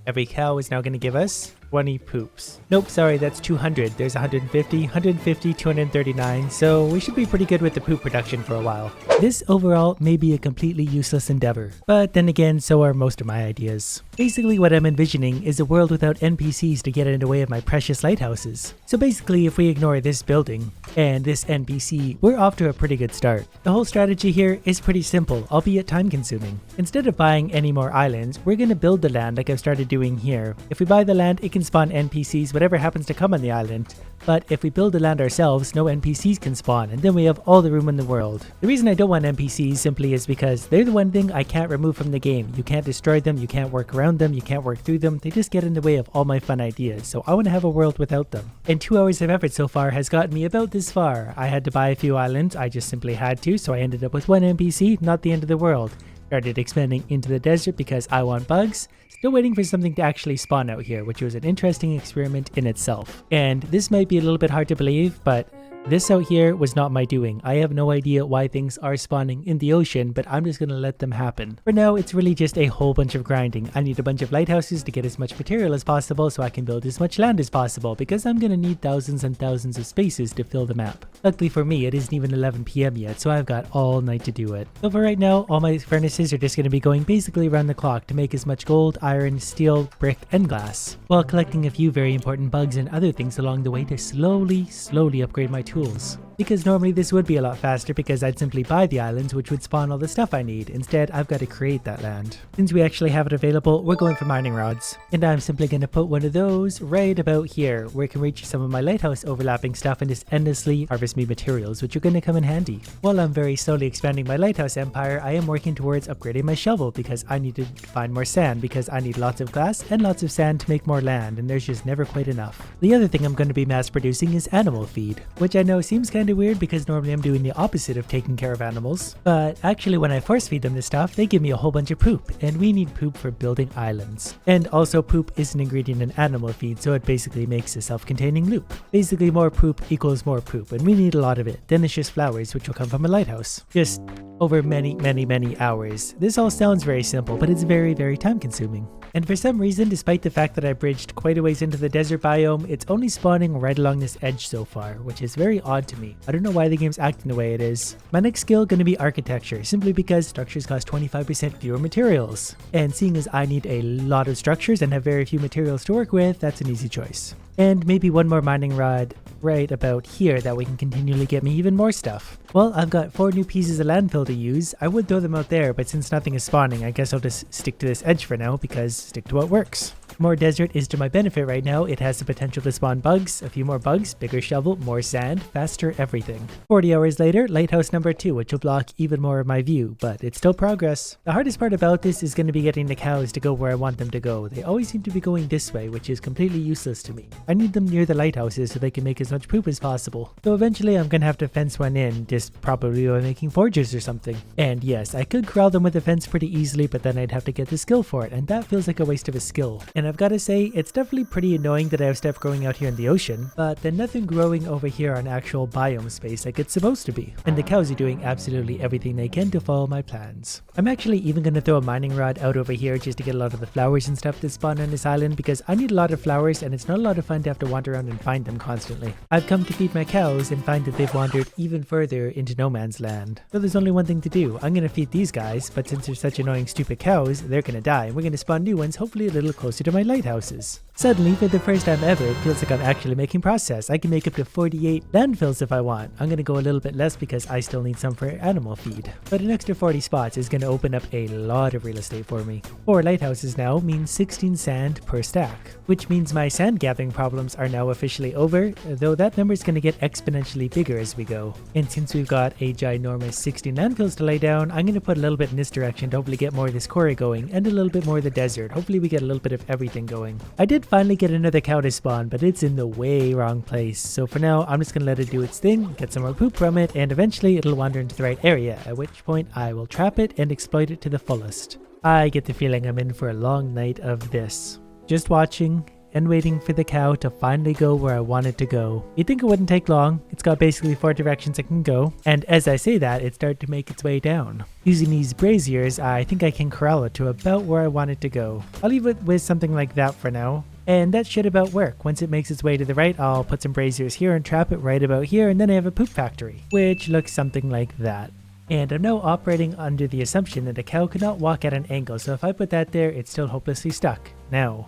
Every cow is now going to give us 20 poops. Nope, sorry, that's 200. There's 150, 150, 239, so we should be pretty good with the poop production for a while. This overall may be a completely useless endeavor, but then again, so are most of my ideas. Basically what I'm envisioning is a world without NPCs to get in the way of my precious lighthouses. So basically if we ignore this building and this NPC, we're off to a pretty good start. The whole strategy here is pretty simple, albeit time consuming. Instead of buying any more islands, we're going to build the land like I've started doing here. If we buy the land, it can spawn NPCs, whatever happens to come on the island. But if we build the land ourselves, no NPCs can spawn, and then we have all the room in the world. The reason I don't want NPCs simply is because they're the one thing I can't remove from the game. You can't destroy them, you can't work around them, you can't work through them. They just get in the way of all my fun ideas, so I want to have a world without them. And 2 hours of effort so far has gotten me about this far. I had to buy a few islands, I just simply had to, so I ended up with one NPC, not the end of the world. Started expanding into the desert because I want bugs. Still waiting for something to actually spawn out here, which was an interesting experiment in itself. And this might be a little bit hard to believe, but this out here was not my doing. I have no idea why things are spawning in the ocean, but I'm just gonna let them happen. For now, it's really just a whole bunch of grinding. I need a bunch of lighthouses to get as much material as possible so I can build as much land as possible, because I'm gonna need thousands and thousands of spaces to fill the map. Luckily for me, it isn't even 11 PM yet, so I've got all night to do it. So for right now, all my furnaces are just gonna be going basically around the clock to make as much gold, iron, steel, brick, and glass, while collecting a few very important bugs and other things along the way to slowly upgrade my tools. Because normally this would be a lot faster because I'd simply buy the islands which would spawn all the stuff I need. Instead, I've got to create that land. Since we actually have it available, we're going for mining rods. And I'm simply going to put one of those right about here where it can reach some of my lighthouse overlapping stuff and just endlessly harvest me materials, which are going to come in handy. While I'm very slowly expanding my lighthouse empire, I am working towards upgrading my shovel because I need to find more sand because I need lots of glass and lots of sand to make more land, and there's just never quite enough. The other thing I'm going to be mass producing is animal feed, which I know seems kind of weird because normally I'm doing the opposite of taking care of animals, but actually when I force feed them this stuff, they give me a whole bunch of poop, and we need poop for building islands. And also poop is an ingredient in animal feed, so it basically makes a self-containing loop. Basically more poop equals more poop, and we need a lot of it. Then it's just flowers, which will come from a lighthouse. Just over many hours. This all sounds very simple, but it's very time consuming. And for some reason, despite the fact that I bridged quite a ways into the desert biome, it's only spawning right along this edge so far, which is very odd to me. I don't know why the game's acting the way it is. My next skill gonna be architecture, simply because structures cost 25% fewer materials. And seeing as I need a lot of structures and have very few materials to work with, that's an easy choice. And maybe one more mining rod right about here that we can continually get me even more stuff. Well, I've got 4 new pieces of landfill to use. I would throw them out there, but since nothing is spawning, I guess I'll just stick to this edge for now because stick to what works. More desert is to my benefit right now. It has the potential to spawn bugs, a few more bugs, bigger shovel, more sand, faster everything. 40 hours later, lighthouse number 2, which will block even more of my view, but it's still progress. The hardest part about this is going to be getting the cows to go where I want them to go. They always seem to be going this way, which is completely useless to me. I need them near the lighthouses so they can make as much poop as possible. So eventually I'm going to have to fence one in, just probably by making forges or something. And yes, I could corral them with a fence pretty easily, but then I'd have to get the skill for it, and that feels like a waste of a skill. And I've got to say, it's definitely pretty annoying that I have stuff growing out here in the ocean, but then nothing growing over here on actual biome space like it's supposed to be. And the cows are doing absolutely everything they can to follow my plans. I'm actually even going to throw a mining rod out over here just to get a lot of the flowers and stuff that spawn on this island because I need a lot of flowers and it's not a lot of fun to have to wander around and find them constantly. I've come to feed my cows and find that they've wandered even further into no man's land. So there's only one thing to do. I'm going to feed these guys, but since they're such annoying stupid cows, they're going to die and we're going to spawn new ones hopefully a little closer to my lighthouses. Suddenly, for the first time ever, it feels like I'm actually making progress. I can make up to 48 landfills if I want. I'm going to go a little bit less because I still need some for animal feed. But an extra 40 spots is going to open up a lot of real estate for me. 4 lighthouses now means 16 sand per stack, which means my sand gathering problems are now officially over, though that number is going to get exponentially bigger as we go. And since we've got a ginormous 16 landfills to lay down, I'm going to put a little bit in this direction to hopefully get more of this quarry going and a little bit more of the desert. Hopefully we get a little bit of everything going. I did finally get another cow to spawn, but it's in the way wrong place. So for now, I'm just gonna let it do its thing, get some more poop from it, and eventually it'll wander into the right area, at which point I will trap it and exploit it to the fullest. I get the feeling I'm in for a long night of this. Just watching and waiting for the cow to finally go where I want it to go. You'd think it wouldn't take long. It's got basically 4 directions it can go, and as I say that, it started to make its way down. Using these braziers, I think I can corral it to about where I want it to go. I'll leave it with something like that for now. And that should about work. Once it makes its way to the right, I'll put some braziers here and trap it right about here, and then I have a poop factory, which looks something like that. And I'm now operating under the assumption that a cow cannot walk at an angle, so if I put that there, it's still hopelessly stuck. Now,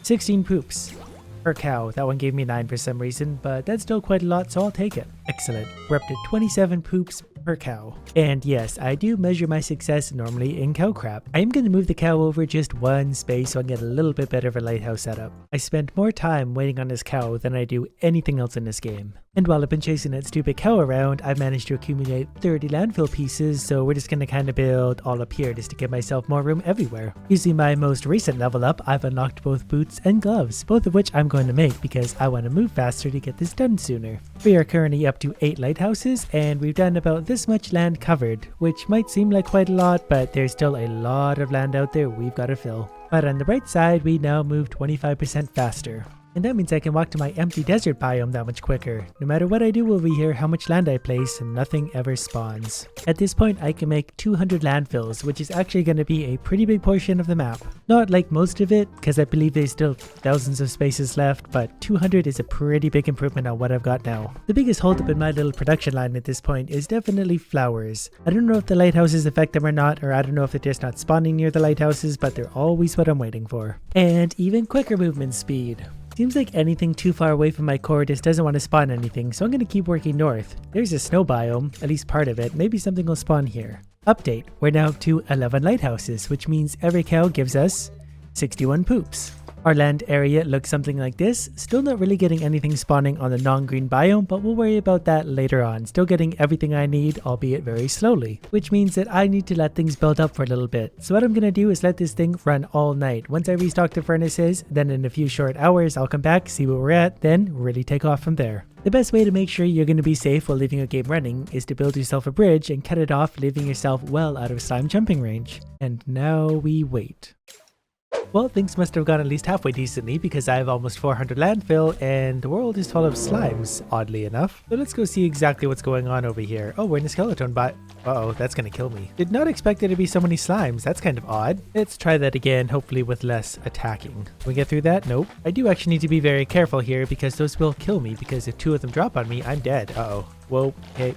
16 poops per cow. That one gave me 9 for some reason, but that's still quite a lot, so I'll take it. Excellent. We're up to 27 poops per cow. And yes, I do measure my success normally in cow crap. I am going to move the cow over just one space so I can get a little bit better of a lighthouse setup. I spent more time waiting on this cow than I do anything else in this game. And while I've been chasing that stupid cow around, I've managed to accumulate 30 landfill pieces, so we're just going to kind of build all up here just to give myself more room everywhere. Using my most recent level up, I've unlocked both boots and gloves, both of which I'm going to make because I want to move faster to get this done sooner. We are currently up to 8 lighthouses, and we've done about this much land covered, which might seem like quite a lot, but there's still a lot of land out there we've got to fill. But on the right side, we now move 25% faster. And that means I can walk to my empty desert biome that much quicker. No matter what I do over here, how much land I place, nothing ever spawns. At this point, I can make 200 landfills, which is actually going to be a pretty big portion of the map. Not like most of it, because I believe there's still thousands of spaces left, but 200 is a pretty big improvement on what I've got now. The biggest holdup in my little production line at this point is definitely flowers. I don't know if the lighthouses affect them or not, or I don't know if they're just not spawning near the lighthouses, but they're always what I'm waiting for. And even quicker movement speed. Seems like anything too far away from my core just doesn't want to spawn anything, so I'm going to keep working north. There's a snow biome, at least part of it. Maybe something will spawn here. Update, we're now up to 11 lighthouses, which means every cow gives us 61 poops. Our land area looks something like this. Still not really getting anything spawning on the non-green biome, but we'll worry about that later on. Still getting everything I need, albeit very slowly, which means that I need to let things build up for a little bit. So what I'm going to do is let this thing run all night. Once I restock the furnaces, then in a few short hours, I'll come back, see where we're at, then really take off from there. The best way to make sure you're going to be safe while leaving a game running is to build yourself a bridge and cut it off, leaving yourself well out of slime jumping range. And now we wait. Well, things must have gone at least halfway decently because I have almost 400 landfill and the world is full of slimes, oddly enough. So let's go see exactly what's going on over here. Oh, we're in a skeleton bot. Uh-oh, that's gonna kill me. Did not expect there to be so many slimes. That's kind of odd. Let's try that again, hopefully with less attacking. Can we get through that? Nope. I do actually need to be very careful here because those will kill me because if 2 of them drop on me, I'm dead. Uh-oh. Whoa, okay.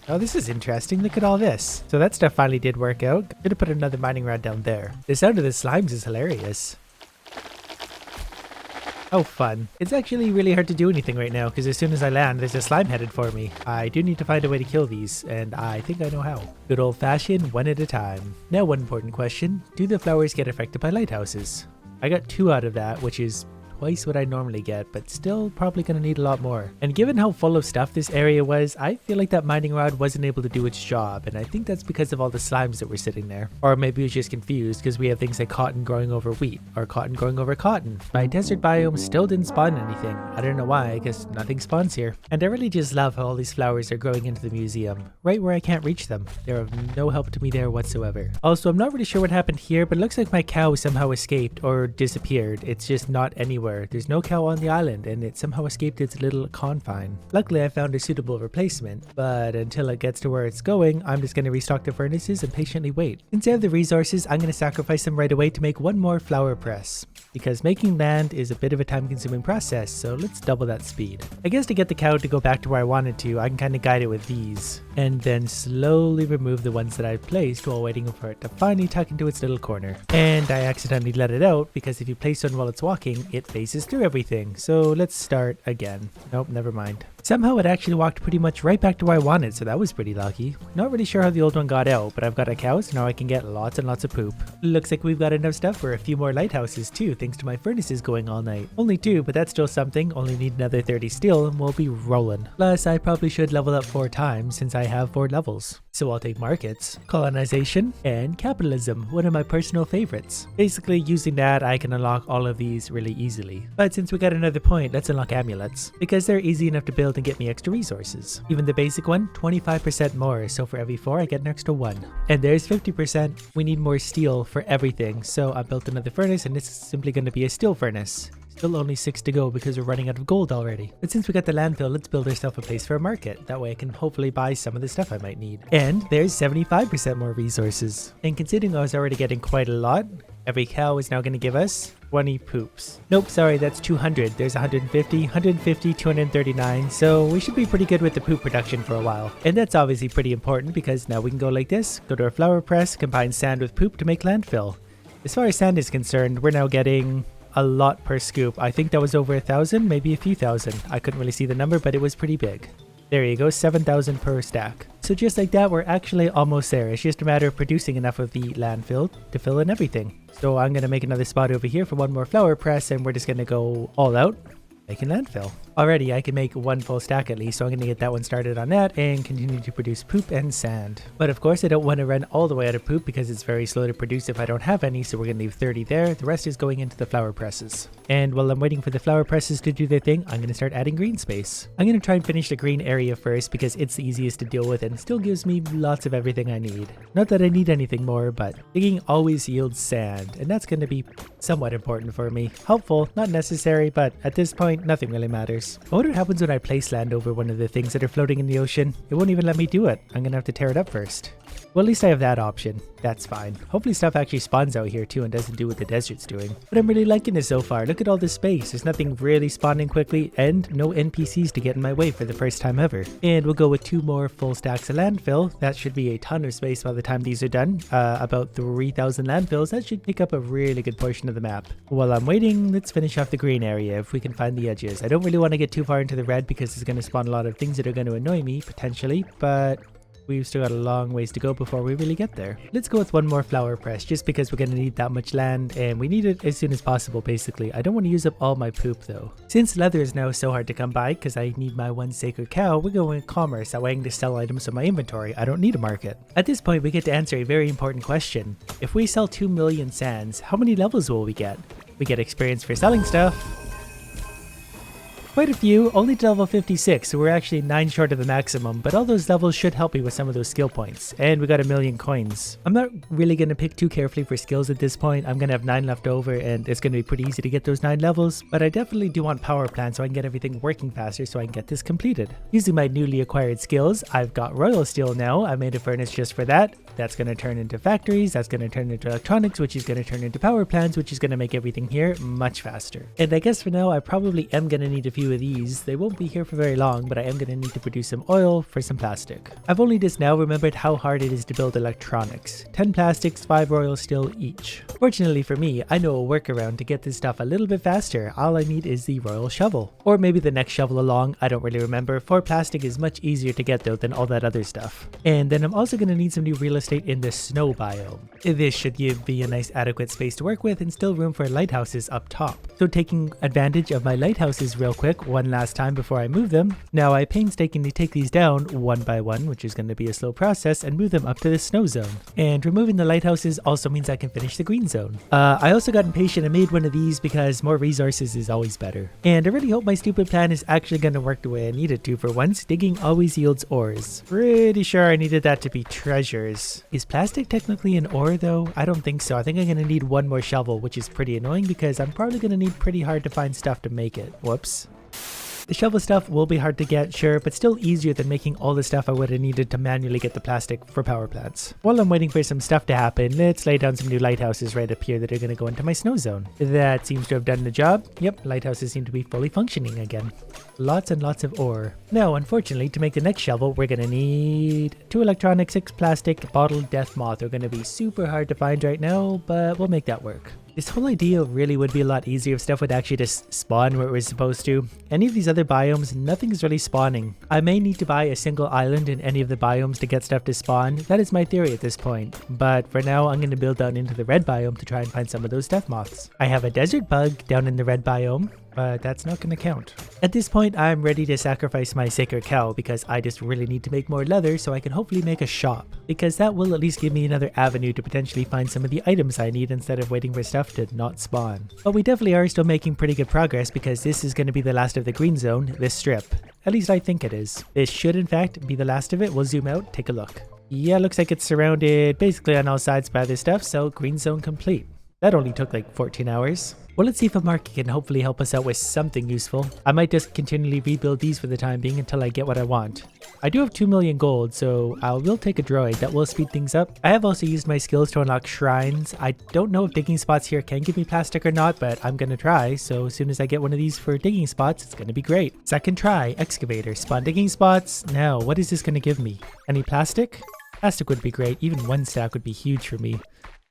Oh, this is interesting. Look at all this. So that stuff finally did work out. I'm gonna put another mining rod down there. The sound of the slimes is hilarious. Oh, fun. It's actually really hard to do anything right now because as soon as I land, there's a slime headed for me. I do need to find a way to kill these, and I think I know how. Good old-fashioned, one at a time. Now, one important question. Do the flowers get affected by lighthouses? I got 2 out of that, which is twice what I normally get, but still probably gonna need a lot more. And given how full of stuff this area was, I feel like that mining rod wasn't able to do its job, and I think that's because of all the slimes that were sitting there. Or maybe it was just confused because we have things like cotton growing over wheat, or cotton growing over cotton. My desert biome still didn't spawn anything. I don't know why, I guess nothing spawns here. And I really just love how all these flowers are growing into the museum, right where I can't reach them. They're of no help to me there whatsoever. Also, I'm not really sure what happened here, but it looks like my cow somehow escaped or disappeared. It's just not anywhere. There's no cow on the island and it somehow escaped its little confine. Luckily I found a suitable replacement, but until it gets to where it's going, I'm just going to restock the furnaces and patiently wait. Since I have the resources, I'm going to sacrifice them right away to make 1 more flower press. Because making land is a bit of a time-consuming process, so let's double that speed. I guess to get the cow to go back to where I wanted to, I can kind of guide it with these, and then slowly remove the ones that I've placed while waiting for it to finally tuck into its little corner. And I accidentally let it out, because if you place one while it's walking, it phases through everything. So let's start again. Nope, never mind. Somehow it actually walked pretty much right back to where I wanted, so that was pretty lucky. Not really sure how the old one got out, but I've got a cow, so now I can get lots and lots of poop. Looks like we've got enough stuff for a few more lighthouses too, thanks to my furnaces going all night. Only 2, but that's still something. Only need another 30 steel and we'll be rolling. Plus, I probably should level up 4 times since I have 4 levels. So I'll take markets, colonization, and capitalism, one of my personal favorites. Basically, using that, I can unlock all of these really easily. But since we got another point, let's unlock amulets, because they're easy enough to build and get me extra resources. Even the basic one, 25% more, so for every 4 I get an extra 1. And there's 50%. We need more steel for everything, so I built another furnace and this is simply going to be a steel furnace. Still only 6 to go because we're running out of gold already. But since we got the landfill, let's build ourselves a place for a market. That way I can hopefully buy some of the stuff I might need. And there's 75% more resources. And considering I was already getting quite a lot, every cow is now going to give us 20 poops. Nope, sorry, that's 200. There's 150, 239. So we should be pretty good with the poop production for a while. And that's obviously pretty important because now we can go like this, go to our flower press, combine sand with poop to make landfill. As far as sand is concerned, we're now getting a lot per scoop. I think that was over 1,000, maybe a few thousand. I couldn't really see the number, but it was pretty big. There you go, 7,000 per stack. So just like that, we're actually almost there. It's just a matter of producing enough of the landfill to fill in everything. So I'm going to make another spot over here for one more flower press, and we're just going to go all out making landfill. Already I can make one full stack at least, so I'm going to get that one started on that and continue to produce poop and sand. But of course I don't want to run all the way out of poop because it's very slow to produce if I don't have any, so we're going to leave 30 there. The rest is going into the flower presses. And while I'm waiting for the flower presses to do their thing, I'm going to start adding green space. I'm going to try and finish the green area first because it's the easiest to deal with and still gives me lots of everything I need. Not that I need anything more, but digging always yields sand, and that's going to be somewhat important for me. Helpful, not necessary, but at this point nothing really matters. I wonder what happens when I place land over one of the things that are floating in the ocean. It won't even let me do it. I'm gonna have to tear it up first. Well, at least I have that option. That's fine. Hopefully stuff actually spawns out here too and doesn't do what the desert's doing. But I'm really liking it so far. Look at all this space. There's nothing really spawning quickly and no NPCs to get in my way for the first time ever. And we'll go with 2 more full stacks of landfill. That should be a ton of space by the time these are done. About 3,000 landfills. That should take up a really good portion of the map. While I'm waiting, let's finish off the green area if we can find the edges. I don't really want to get too far into the red because it's going to spawn a lot of things that are going to annoy me potentially, but we've still got a long ways to go before we really get there. Let's go with one more flower press just because we're going to need that much land and we need it as soon as possible basically. I don't want to use up all my poop though. Since leather is now so hard to come by because I need my one sacred cow, we're going with commerce. That way I can just sell items from my inventory. I don't need a market. At this point we get to answer a very important question. If we sell 2 million sands, how many levels will we get? We get experience for selling stuff. Quite a few, only to level 56, so we're actually 9 short of the maximum, but all those levels should help me with some of those skill points. And we got 1 million coins. I'm not really going to pick too carefully for skills at this point. I'm going to have 9 left over and it's going to be pretty easy to get those 9 levels, but I definitely do want power plant so I can get everything working faster so I can get this completed. Using my newly acquired skills, I've got royal steel now. I made a furnace just for that. That's going to turn into factories, that's going to turn into electronics, which is going to turn into power plants, which is going to make everything here much faster. And I guess for now I probably am going to need a few of these. They won't be here for very long, but I am going to need to produce some oil for some plastic. I've only just now remembered how hard it is to build electronics. 10 plastics, 5 royal steel each. Fortunately for me, I know a workaround to get this stuff a little bit faster. All I need is the royal shovel. Or maybe the next shovel along, I don't really remember. 4 plastic is much easier to get though than all that other stuff. And then I'm also going to need some new real estate in the snow biome. This should give me a nice adequate space to work with and still room for lighthouses up top. So taking advantage of my lighthouses real quick one last time before I move them. Now I painstakingly take these down one by one, which is going to be a slow process, and move them up to the snow zone. And removing the lighthouses also means I can finish the green zone. I also got impatient and made one of these because more resources is always better. And I really hope my stupid plan is actually going to work the way I need it to for once. Digging always yields ores. Pretty sure I needed that to be treasures. Is plastic technically an ore though? I don't think so. I think I'm going to need one more shovel, which is pretty annoying because I'm probably going to need pretty hard to find stuff to make it. Whoops. The shovel stuff will be hard to get, sure, but still easier than making all the stuff I would have needed to manually get the plastic for power plants. While I'm waiting for some stuff to happen, let's lay down some new lighthouses right up here that are going to go into my snow zone. That seems to have done the job. Yep, lighthouses seem to be fully functioning again. Lots and lots of ore. Now, unfortunately, to make the next shovel, we're going to need 2 electronic, 6 plastic, bottled death moth. Are going to be super hard to find right now, but we'll make that work. This whole idea really would be a lot easier if stuff would actually just spawn where it was supposed to. Any of these other biomes, nothing is really spawning. I may need to buy a single island in any of the biomes to get stuff to spawn. That is my theory at this point. But for now, I'm going to build down into the red biome to try and find some of those death moths. I have a desert bug down in the red biome, but that's not going to count. At this point, I'm ready to sacrifice my sacred cow because I just really need to make more leather so I can hopefully make a shop. Because that will at least give me another avenue to potentially find some of the items I need instead of waiting for stuff to not spawn. But we definitely are still making pretty good progress because this is going to be the last of the green zone, this strip. At least I think it is. This should in fact be the last of it. We'll zoom out, take a look. Yeah, looks like it's surrounded basically on all sides by this stuff, so green zone complete. That only took like 14 hours. Well, let's see if a market can hopefully help us out with something useful. I might just continually rebuild these for the time being until I get what I want. I do have 2 million gold, so I will take a droid. That will speed things up. I have also used my skills to unlock shrines. I don't know if digging spots here can give me plastic or not, but I'm gonna try. So as soon as I get one of these for digging spots, it's gonna be great. Second try, excavator, spawn digging spots. Now, what is this gonna give me? Any plastic? Plastic would be great. Even 1 stack would be huge for me.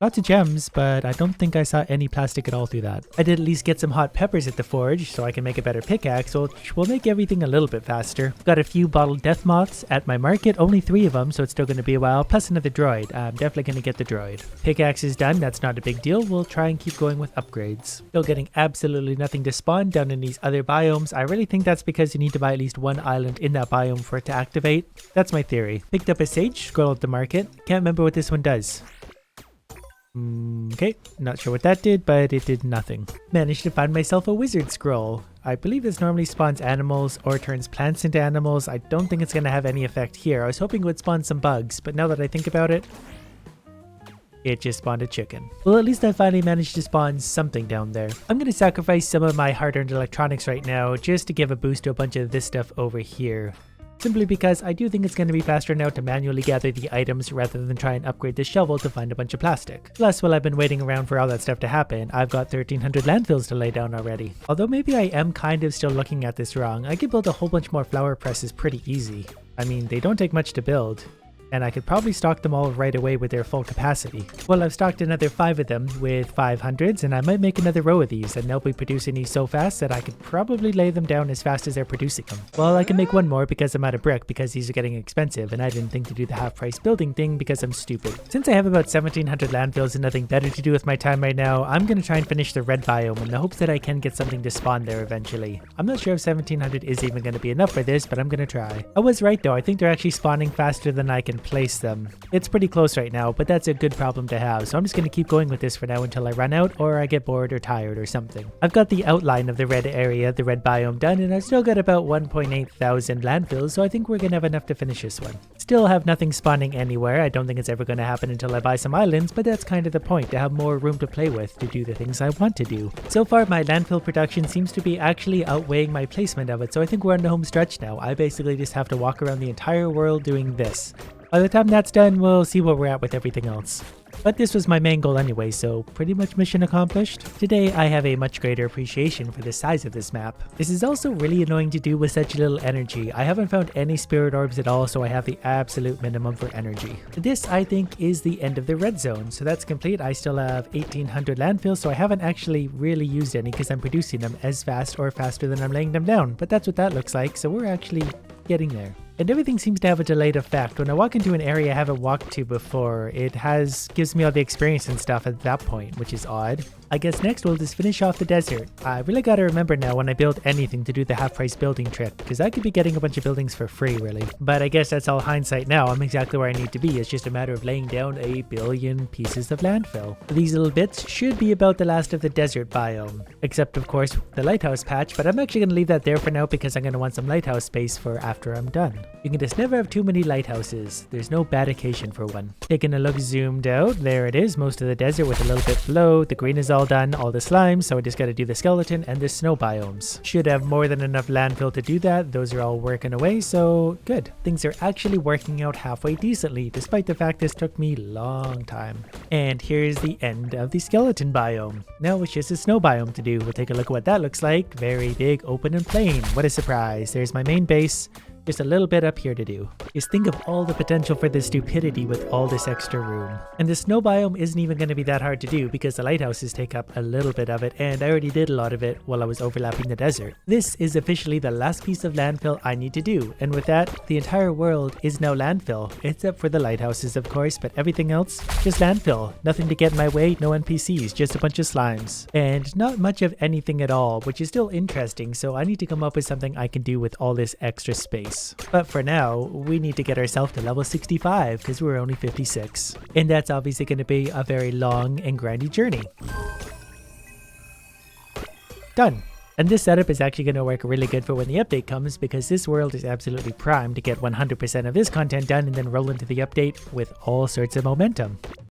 Lots of gems, but I don't think I saw any plastic at all through that. I did at least get some hot peppers at the forge, so I can make a better pickaxe, which will make everything a little bit faster. Got a few bottled death moths at my market, only 3 of them, so it's still going to be a while, plus another droid. I'm definitely going to get the droid. Pickaxe is done, that's not a big deal. We'll try and keep going with upgrades. Still getting absolutely nothing to spawn down in these other biomes. I really think that's because you need to buy at least 1 island in that biome for it to activate. That's my theory. Picked up a sage scroll at the market. Can't remember what this one does. Okay, not sure what that did, but it did nothing. Managed to find myself a wizard scroll. I believe this normally spawns animals or turns plants into animals. I don't think it's going to have any effect here. I was hoping it would spawn some bugs, but now that I think about it, it just spawned a chicken. Well, at least I finally managed to spawn something down there. I'm going to sacrifice some of my hard-earned electronics right now just to give a boost to a bunch of this stuff over here. Simply because I do think it's going to be faster now to manually gather the items rather than try and upgrade the shovel to find a bunch of plastic. Plus, while I've been waiting around for all that stuff to happen, I've got 1300 landfills to lay down already. Although maybe I am kind of still looking at this wrong, I could build a whole bunch more flower presses pretty easy. I mean, they don't take much to build. And I could probably stock them all right away with their full capacity. Well, I've stocked another 5 of them with 500s, and I might make another row of these, and they'll be producing these so fast that I could probably lay them down as fast as they're producing them. Well, I can make one more because I'm out of brick because these are getting expensive, and I didn't think to do the half-price building thing because I'm stupid. Since I have about 1700 landfills and nothing better to do with my time right now, I'm gonna try and finish the red biome in the hopes that I can get something to spawn there eventually. I'm not sure if 1700 is even gonna be enough for this, but I'm gonna try. I was right though, I think they're actually spawning faster than I can place them. It's pretty close right now, but that's a good problem to have, so I'm just going to keep going with this for now until I run out or I get bored or tired or something. I've got the outline of the red area, the red biome done, and I've still got about 1.8 thousand landfills, so I think we're going to have enough to finish this one. Still have nothing spawning anywhere. I don't think it's ever going to happen until I buy some islands, but that's kind of the point, to have more room to play with to do the things I want to do. So far, my landfill production seems to be actually outweighing my placement of it, so I think we're on the home stretch now. I basically just have to walk around the entire world doing this. By the time that's done, we'll see where we're at with everything else. But this was my main goal anyway, so pretty much mission accomplished. Today, I have a much greater appreciation for the size of this map. This is also really annoying to do with such little energy. I haven't found any spirit orbs at all, so I have the absolute minimum for energy. This, I think, is the end of the red zone, so that's complete. I still have 1800 landfills, so I haven't actually really used any because I'm producing them as fast or faster than I'm laying them down. But that's what that looks like, so we're actually getting there. And everything seems to have a delayed effect. When I walk into an area I haven't walked to before, it gives me all the experience and stuff at that point, which is odd. I guess next we'll just finish off the desert. I really gotta remember now when I build anything to do the half-price building trick, because I could be getting a bunch of buildings for free, really. But I guess that's all hindsight now. I'm exactly where I need to be. It's just a matter of laying down a billion pieces of landfill. These little bits should be about the last of the desert biome, except of course the lighthouse patch, but I'm actually gonna leave that there for now because I'm gonna want some lighthouse space for after I'm done. You can just never have too many lighthouses. There's no bad occasion for one. Taking a look zoomed out, there it is, most of the desert with a little bit below. The green is all done, all the slime, so I just gotta do the skeleton and the snow biomes. Should have more than enough landfill to do that. Those are all working away, so good. Things are actually working out halfway decently, despite the fact this took me a long time. And here's the end of the skeleton biome. Now it's just a snow biome to do. We'll take a look at what that looks like. Very big, open and plain. What a surprise. There's my main base. Just a little bit up here to do. Just think of all the potential for this stupidity with all this extra room. And the snow biome isn't even going to be that hard to do because the lighthouses take up a little bit of it, and I already did a lot of it while I was overlapping the desert. This is officially the last piece of landfill I need to do, and with that, the entire world is now landfill, except for the lighthouses of course, but everything else, just landfill. Nothing to get in my way, no NPCs, just a bunch of slimes. And not much of anything at all, which is still interesting, so I need to come up with something I can do with all this extra space. But for now, we need to get ourselves to level 65 because we're only 56. And that's obviously going to be a very long and grindy journey. Done. And this setup is actually going to work really good for when the update comes because this world is absolutely primed to get 100% of this content done and then roll into the update with all sorts of momentum.